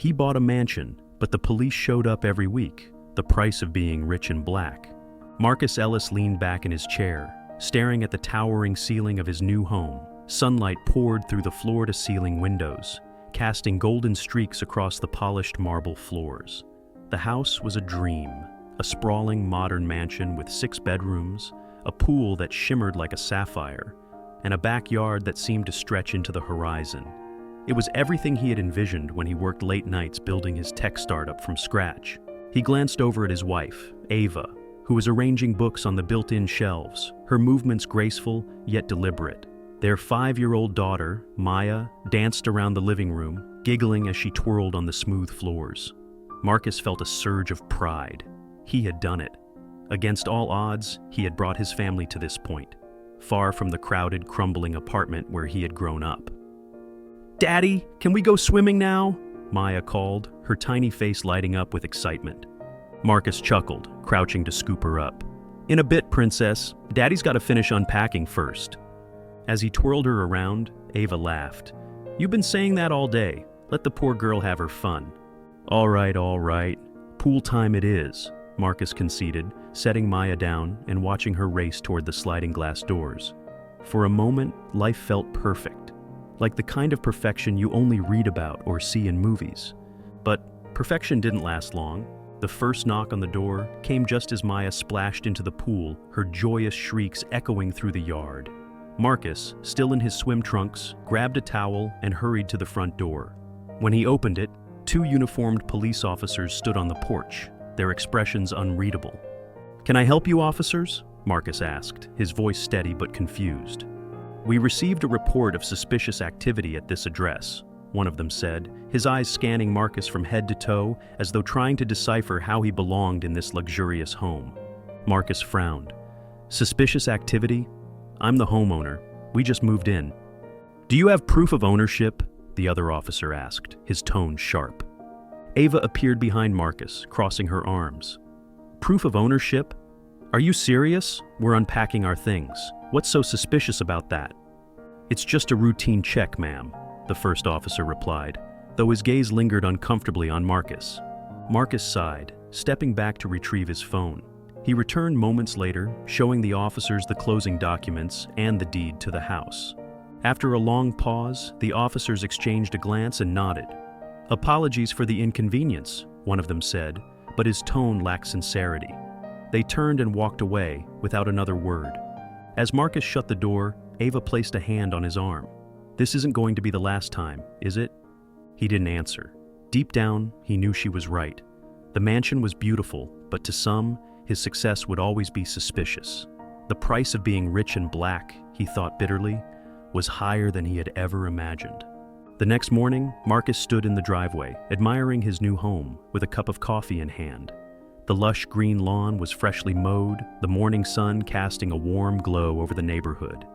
He bought a mansion, but the police showed up every week, the price of being rich and black. Marcus Ellis leaned back in his chair, staring at the towering ceiling of his new home. Sunlight poured through the floor-to-ceiling windows, casting golden streaks across the polished marble floors. The house was a dream, a sprawling modern mansion with 6 bedrooms, a pool that shimmered like a sapphire, and a backyard that seemed to stretch into the horizon. It was everything he had envisioned when he worked late nights building his tech startup from scratch. He glanced over at his wife, Ava, who was arranging books on the built-in shelves, her movements graceful yet deliberate. Their 5-year-old daughter, Maya, danced around the living room, giggling as she twirled on the smooth floors. Marcus felt a surge of pride. He had done it. Against all odds, he had brought his family to this point, far from the crowded, crumbling apartment where he had grown up. "Daddy, can we go swimming now?" Maya called, her tiny face lighting up with excitement. Marcus chuckled, crouching to scoop her up. "In a bit, princess. Daddy's got to finish unpacking first." As he twirled her around, Ava laughed. "You've been saying that all day. Let the poor girl have her fun." All right. Pool time it is," Marcus conceded, setting Maya down and watching her race toward the sliding glass doors. For a moment, life felt perfect, like the kind of perfection you only read about or see in movies. But perfection didn't last long. The first knock on the door came just as Maya splashed into the pool, her joyous shrieks echoing through the yard. Marcus, still in his swim trunks, grabbed a towel and hurried to the front door. When he opened it, 2 uniformed police officers stood on the porch, their expressions unreadable. "Can I help you, officers?" Marcus asked, his voice steady but confused. "We received a report of suspicious activity at this address," one of them said, his eyes scanning Marcus from head to toe as though trying to decipher how he belonged in this luxurious home. Marcus frowned. "Suspicious activity? I'm the homeowner. We just moved in." "Do you have proof of ownership?" the other officer asked, his tone sharp. Ava appeared behind Marcus, crossing her arms. "Proof of ownership? Are you serious? We're unpacking our things. What's so suspicious about that?" "It's just a routine check, ma'am," the first officer replied, though his gaze lingered uncomfortably on Marcus. Marcus sighed, stepping back to retrieve his phone. He returned moments later, showing the officers the closing documents and the deed to the house. After a long pause, the officers exchanged a glance and nodded. "Apologies for the inconvenience," one of them said, but his tone lacked sincerity. They turned and walked away, without another word. As Marcus shut the door, Ava placed a hand on his arm. "This isn't going to be the last time, is it?" He didn't answer. Deep down, he knew she was right. The mansion was beautiful, but to some, his success would always be suspicious. The price of being rich and black, he thought bitterly, was higher than he had ever imagined. The next morning, Marcus stood in the driveway, admiring his new home, with a cup of coffee in hand. The lush green lawn was freshly mowed, the morning sun casting a warm glow over the neighborhood.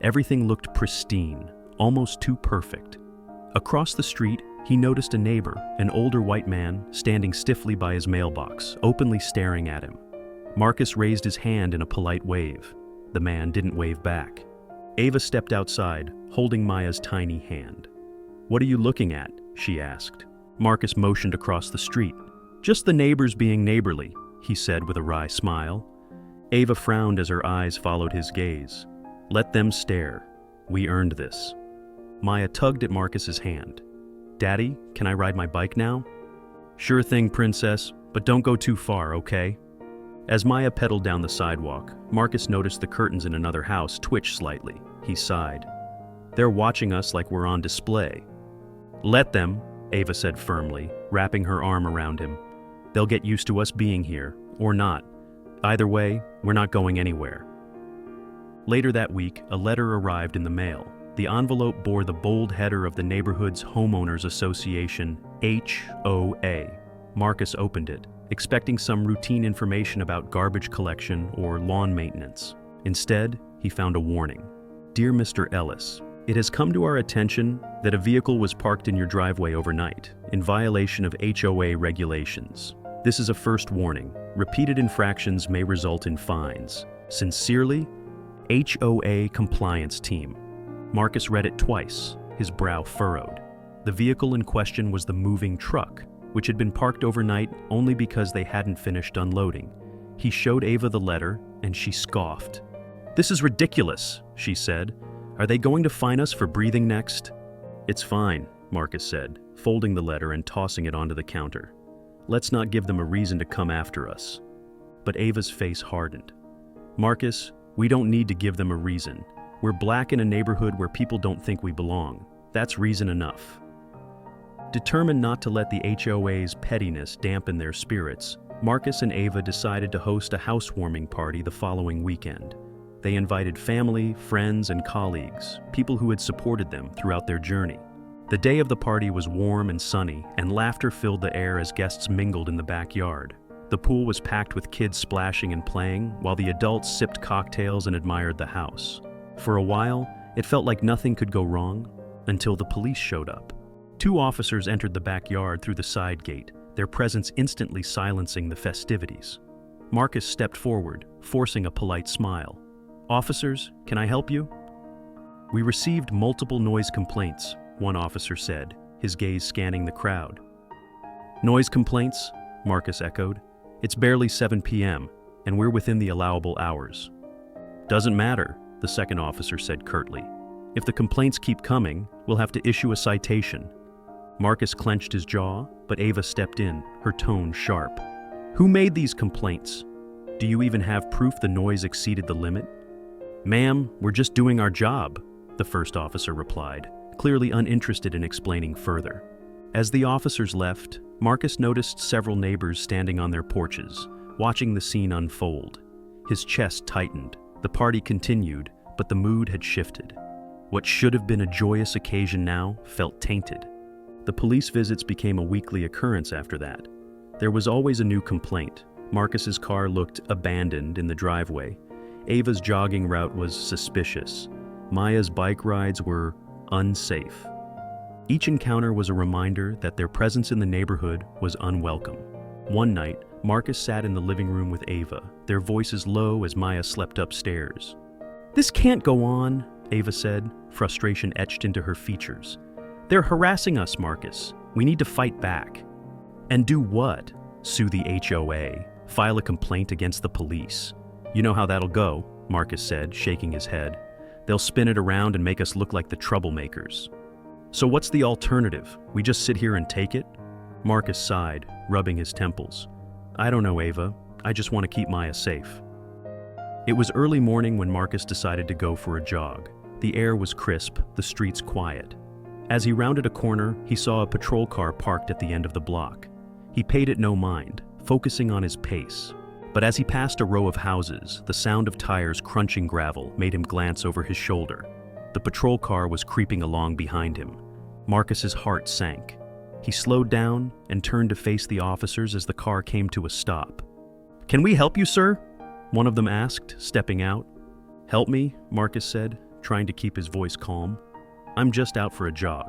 Everything looked pristine, almost too perfect. Across the street, he noticed a neighbor, an older white man, standing stiffly by his mailbox, openly staring at him. Marcus raised his hand in a polite wave. The man didn't wave back. Ava stepped outside, holding Maya's tiny hand. "What are you looking at?" she asked. Marcus motioned across the street. "Just the neighbors being neighborly," he said with a wry smile. Ava frowned as her eyes followed his gaze. "Let them stare. We earned this." Maya tugged at Marcus's hand. "Daddy, can I ride my bike now?" "Sure thing, princess, but don't go too far, okay?" As Maya pedaled down the sidewalk, Marcus noticed the curtains in another house twitch slightly. He sighed. "They're watching us like we're on display." "Let them," Ava said firmly, wrapping her arm around him. "They'll get used to us being here, or not. Either way, we're not going anywhere." Later that week, a letter arrived in the mail. The envelope bore the bold header of the neighborhood's Homeowners Association, HOA. Marcus opened it, expecting some routine information about garbage collection or lawn maintenance. Instead, he found a warning. "Dear Mr. Ellis, it has come to our attention that a vehicle was parked in your driveway overnight, in violation of HOA regulations. This is a first warning. Repeated infractions may result in fines. Sincerely, HOA Compliance Team." Marcus read it twice, his brow furrowed. The vehicle in question was the moving truck, which had been parked overnight only because they hadn't finished unloading. He showed Ava the letter, and she scoffed. "This is ridiculous," she said. "Are they going to fine us for breathing next?" "It's fine," Marcus said, folding the letter and tossing it onto the counter. "Let's not give them a reason to come after us." But Ava's face hardened. "Marcus, we don't need to give them a reason. We're black in a neighborhood where people don't think we belong. That's reason enough." Determined not to let the HOA's pettiness dampen their spirits, Marcus and Ava decided to host a housewarming party the following weekend. They invited family, friends, and colleagues, people who had supported them throughout their journey. The day of the party was warm and sunny, and laughter filled the air as guests mingled in the backyard. The pool was packed with kids splashing and playing, while the adults sipped cocktails and admired the house. For a while, it felt like nothing could go wrong, until the police showed up. 2 officers entered the backyard through the side gate, their presence instantly silencing the festivities. Marcus stepped forward, forcing a polite smile. "Officers, can I help you?" "We received multiple noise complaints," one officer said, his gaze scanning the crowd. "Noise complaints?" Marcus echoed. "It's barely 7 p.m., and we're within the allowable hours." "Doesn't matter," the second officer said curtly. "If the complaints keep coming, we'll have to issue a citation." Marcus clenched his jaw, but Ava stepped in, her tone sharp. "Who made these complaints? Do you even have proof the noise exceeded the limit?" "Ma'am, we're just doing our job," the first officer replied, clearly uninterested in explaining further. As the officers left, Marcus noticed several neighbors standing on their porches, watching the scene unfold. His chest tightened. The party continued, but the mood had shifted. What should have been a joyous occasion now felt tainted. The police visits became a weekly occurrence after that. There was always a new complaint. Marcus's car looked abandoned in the driveway. Ava's jogging route was suspicious. Maya's bike rides were unsafe. Each encounter was a reminder that their presence in the neighborhood was unwelcome. One night, Marcus sat in the living room with Ava, their voices low as Maya slept upstairs. "This can't go on," Ava said, frustration etched into her features. "They're harassing us, Marcus. We need to fight back." "And do what? Sue the HOA? File a complaint against the police? You know how that'll go," Marcus said, shaking his head. "They'll spin it around and make us look like the troublemakers." "So what's the alternative? We just sit here and take it?" Marcus sighed, rubbing his temples. "I don't know, Ava. I just want to keep Maya safe." It was early morning when Marcus decided to go for a jog. The air was crisp, the streets quiet. As he rounded a corner, he saw a patrol car parked at the end of the block. He paid it no mind, focusing on his pace. But as he passed a row of houses, the sound of tires crunching gravel made him glance over his shoulder. The patrol car was creeping along behind him. Marcus's heart sank. He slowed down and turned to face the officers as the car came to a stop. "Can we help you, sir?" one of them asked, stepping out. "Help me?" Marcus said, trying to keep his voice calm. "I'm just out for a jog."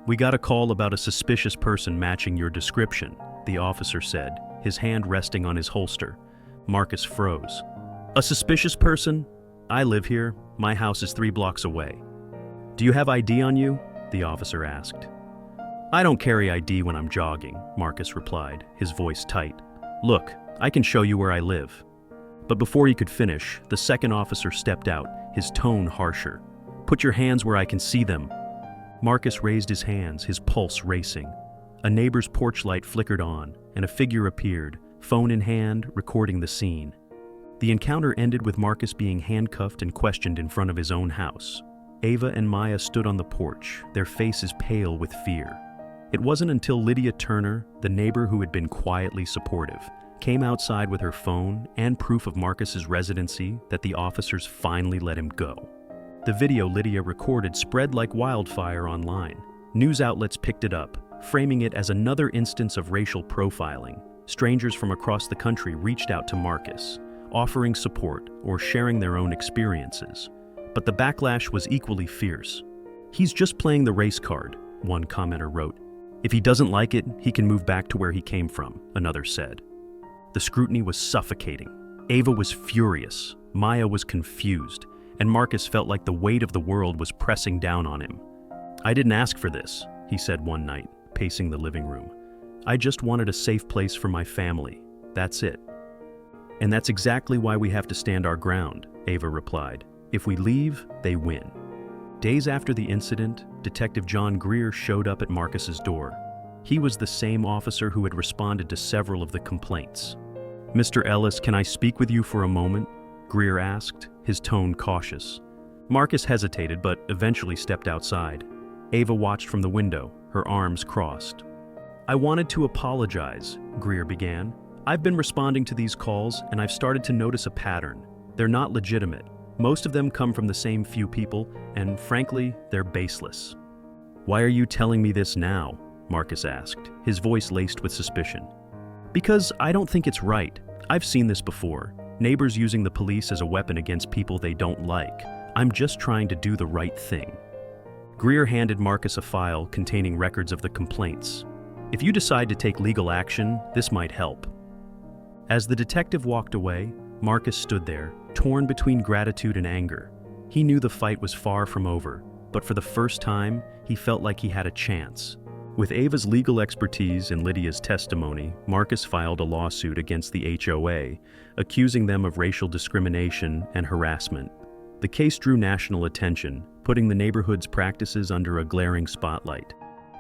"We got a call about a suspicious person matching your description," the officer said, his hand resting on his holster. Marcus froze. "A suspicious person? I live here. My house is 3 blocks away." "Do you have ID on you?" the officer asked. "I don't carry ID when I'm jogging," Marcus replied, his voice tight. "Look, I can show you where I live." But before he could finish, the second officer stepped out, his tone harsher. "Put your hands where I can see them." Marcus raised his hands, his pulse racing. A neighbor's porch light flickered on, and a figure appeared, phone in hand, recording the scene. The encounter ended with Marcus being handcuffed and questioned in front of his own house. Ava and Maya stood on the porch, their faces pale with fear. It wasn't until Lydia Turner, the neighbor who had been quietly supportive, came outside with her phone and proof of Marcus's residency that the officers finally let him go. The video Lydia recorded spread like wildfire online. News outlets picked it up, framing it as another instance of racial profiling. Strangers from across the country reached out to Marcus, offering support or sharing their own experiences. But the backlash was equally fierce. "He's just playing the race card," one commenter wrote. "If he doesn't like it, he can move back to where he came from," another said. The scrutiny was suffocating. Ava was furious, Maya was confused, and Marcus felt like the weight of the world was pressing down on him. "I didn't ask for this," he said one night, pacing the living room. I just wanted a safe place for my family. That's it. And that's exactly why we have to stand our ground, Ava replied. If we leave, they win. Days after the incident, Detective John Greer showed up at Marcus's door. He was the same officer who had responded to several of the complaints. Mr. Ellis, can I speak with you for a moment? Greer asked, his tone cautious. Marcus hesitated but eventually stepped outside. Ava watched from the window, her arms crossed. I wanted to apologize, Greer began. I've been responding to these calls and I've started to notice a pattern. They're not legitimate. Most of them come from the same few people, and frankly, they're baseless. Why are you telling me this now? Marcus asked, his voice laced with suspicion. Because I don't think it's right. I've seen this before. Neighbors using the police as a weapon against people they don't like. I'm just trying to do the right thing. Greer handed Marcus a file containing records of the complaints. If you decide to take legal action, this might help. As the detective walked away, Marcus stood there, torn between gratitude and anger. He knew the fight was far from over, but for the first time, he felt like he had a chance. With Ava's legal expertise and Lydia's testimony, Marcus filed a lawsuit against the HOA, accusing them of racial discrimination and harassment. The case drew national attention, putting the neighborhood's practices under a glaring spotlight.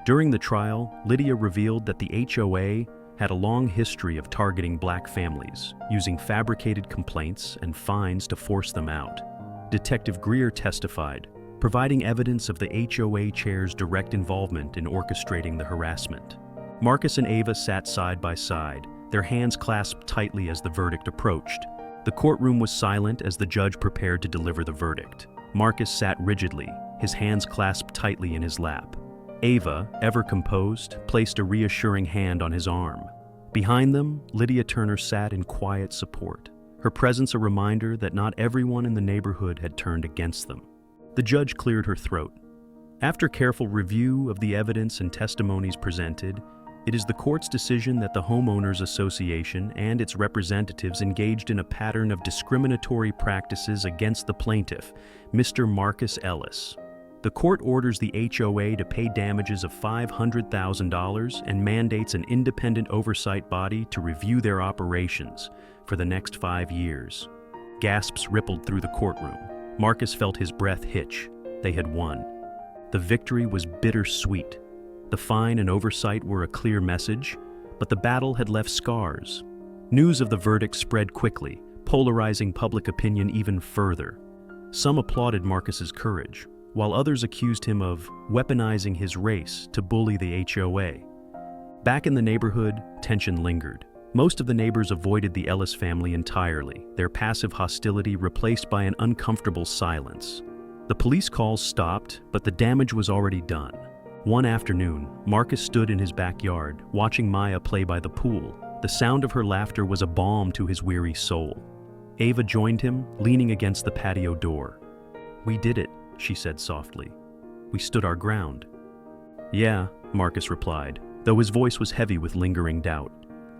During the trial, Lydia revealed that the HOA had a long history of targeting black families, using fabricated complaints and fines to force them out. Detective Greer testified, providing evidence of the HOA chair's direct involvement in orchestrating the harassment. Marcus and Ava sat side by side, their hands clasped tightly as the verdict approached. The courtroom was silent as the judge prepared to deliver the verdict. Marcus sat rigidly, his hands clasped tightly in his lap. Ava, ever composed, placed a reassuring hand on his arm. Behind them, Lydia Turner sat in quiet support, her presence a reminder that not everyone in the neighborhood had turned against them. The judge cleared her throat. After careful review of the evidence and testimonies presented, it is the court's decision that the Homeowners Association and its representatives engaged in a pattern of discriminatory practices against the plaintiff, Mr. Marcus Ellis. The court orders the HOA to pay damages of $500,000 and mandates an independent oversight body to review their operations for the next 5 years. Gasps rippled through the courtroom. Marcus felt his breath hitch. They had won. The victory was bittersweet. The fine and oversight were a clear message, but the battle had left scars. News of the verdict spread quickly, polarizing public opinion even further. Some applauded Marcus's courage, while others accused him of weaponizing his race to bully the HOA. Back in the neighborhood, tension lingered. Most of the neighbors avoided the Ellis family entirely, their passive hostility replaced by an uncomfortable silence. The police calls stopped, but the damage was already done. One afternoon, Marcus stood in his backyard, watching Maya play by the pool. The sound of her laughter was a balm to his weary soul. Ava joined him, leaning against the patio door. "We did it," she said softly. "We stood our ground." "Yeah," Marcus replied, though his voice was heavy with lingering doubt.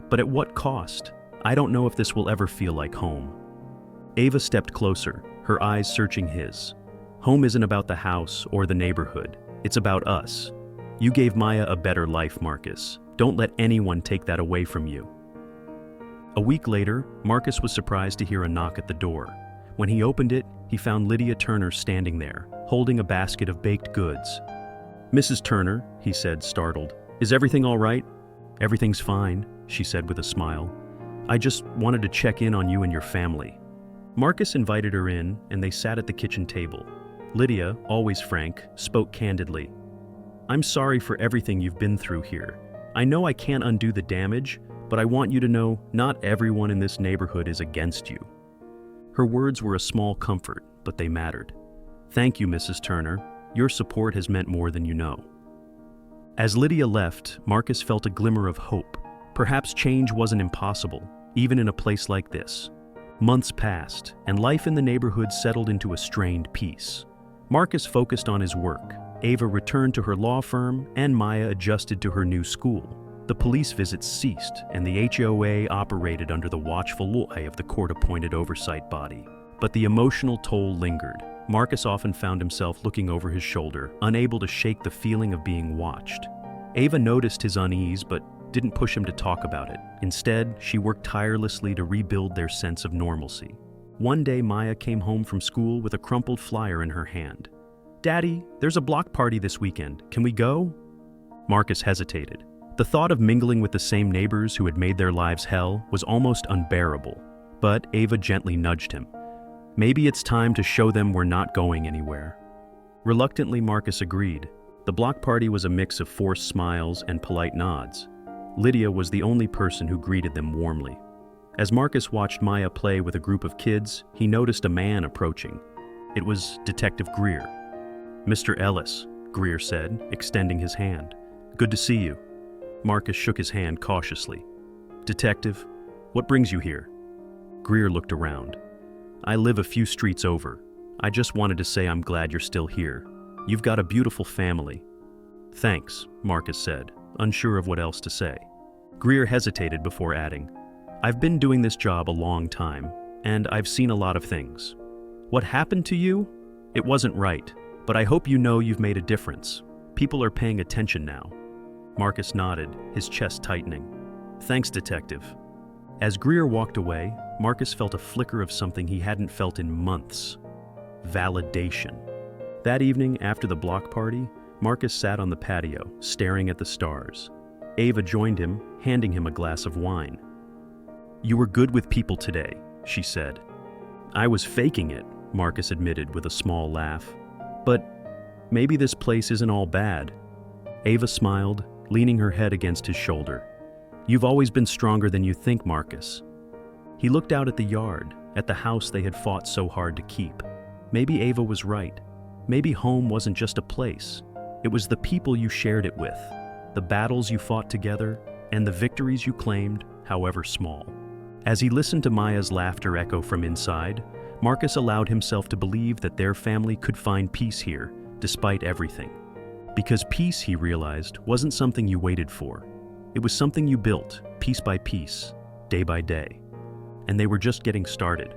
"But at what cost? I don't know if this will ever feel like home." Ava stepped closer, her eyes searching his. "Home isn't about the house or the neighborhood. It's about us. You gave Maya a better life, Marcus. Don't let anyone take that away from you." A week later, Marcus was surprised to hear a knock at the door. When he opened it, he found Lydia Turner standing there, holding a basket of baked goods. "Mrs. Turner," he said, startled, "is everything all right?" "Everything's fine," she said with a smile. "I just wanted to check in on you and your family." Marcus invited her in, and they sat at the kitchen table. Lydia, always frank, spoke candidly. "I'm sorry for everything you've been through here. I know I can't undo the damage, but I want you to know not everyone in this neighborhood is against you." Her words were a small comfort, but they mattered. "Thank you, Mrs. Turner. Your support has meant more than you know." As Lydia left, Marcus felt a glimmer of hope. Perhaps change wasn't impossible, even in a place like this. Months passed, and life in the neighborhood settled into a strained peace. Marcus focused on his work. Ava returned to her law firm, and Maya adjusted to her new school. The police visits ceased, and the HOA operated under the watchful eye of the court-appointed oversight body. But the emotional toll lingered. Marcus often found himself looking over his shoulder, unable to shake the feeling of being watched. Ava noticed his unease but didn't push him to talk about it. Instead, she worked tirelessly to rebuild their sense of normalcy. One day, Maya came home from school with a crumpled flyer in her hand. "Daddy, there's a block party this weekend. Can we go?" Marcus hesitated. The thought of mingling with the same neighbors who had made their lives hell was almost unbearable, but Ava gently nudged him. Maybe it's time to show them we're not going anywhere. Reluctantly, Marcus agreed. The block party was a mix of forced smiles and polite nods. Lydia was the only person who greeted them warmly. As Marcus watched Maya play with a group of kids, he noticed a man approaching. It was Detective Greer. "Mr. Ellis," Greer said, extending his hand. "Good to see you." Marcus shook his hand cautiously. "Detective, what brings you here?" Greer looked around. "I live a few streets over. I just wanted to say I'm glad you're still here. You've got a beautiful family." "Thanks," Marcus said, unsure of what else to say. Greer hesitated before adding, "I've been doing this job a long time, and I've seen a lot of things. What happened to you? It wasn't right, but I hope you know you've made a difference. People are paying attention now." Marcus nodded, his chest tightening. "Thanks, Detective." As Greer walked away, Marcus felt a flicker of something he hadn't felt in months. Validation. That evening, after the block party, Marcus sat on the patio, staring at the stars. Ava joined him, handing him a glass of wine. "You were good with people today," she said. "I was faking it," Marcus admitted with a small laugh. "But maybe this place isn't all bad." Ava smiled, leaning her head against his shoulder. "You've always been stronger than you think, Marcus." He looked out at the yard, at the house they had fought so hard to keep. Maybe Ava was right. Maybe home wasn't just a place. It was the people you shared it with, the battles you fought together, and the victories you claimed, however small. As he listened to Maya's laughter echo from inside, Marcus allowed himself to believe that their family could find peace here, despite everything. Because peace, he realized, wasn't something you waited for. It was something you built, piece by piece, day by day. And they were just getting started.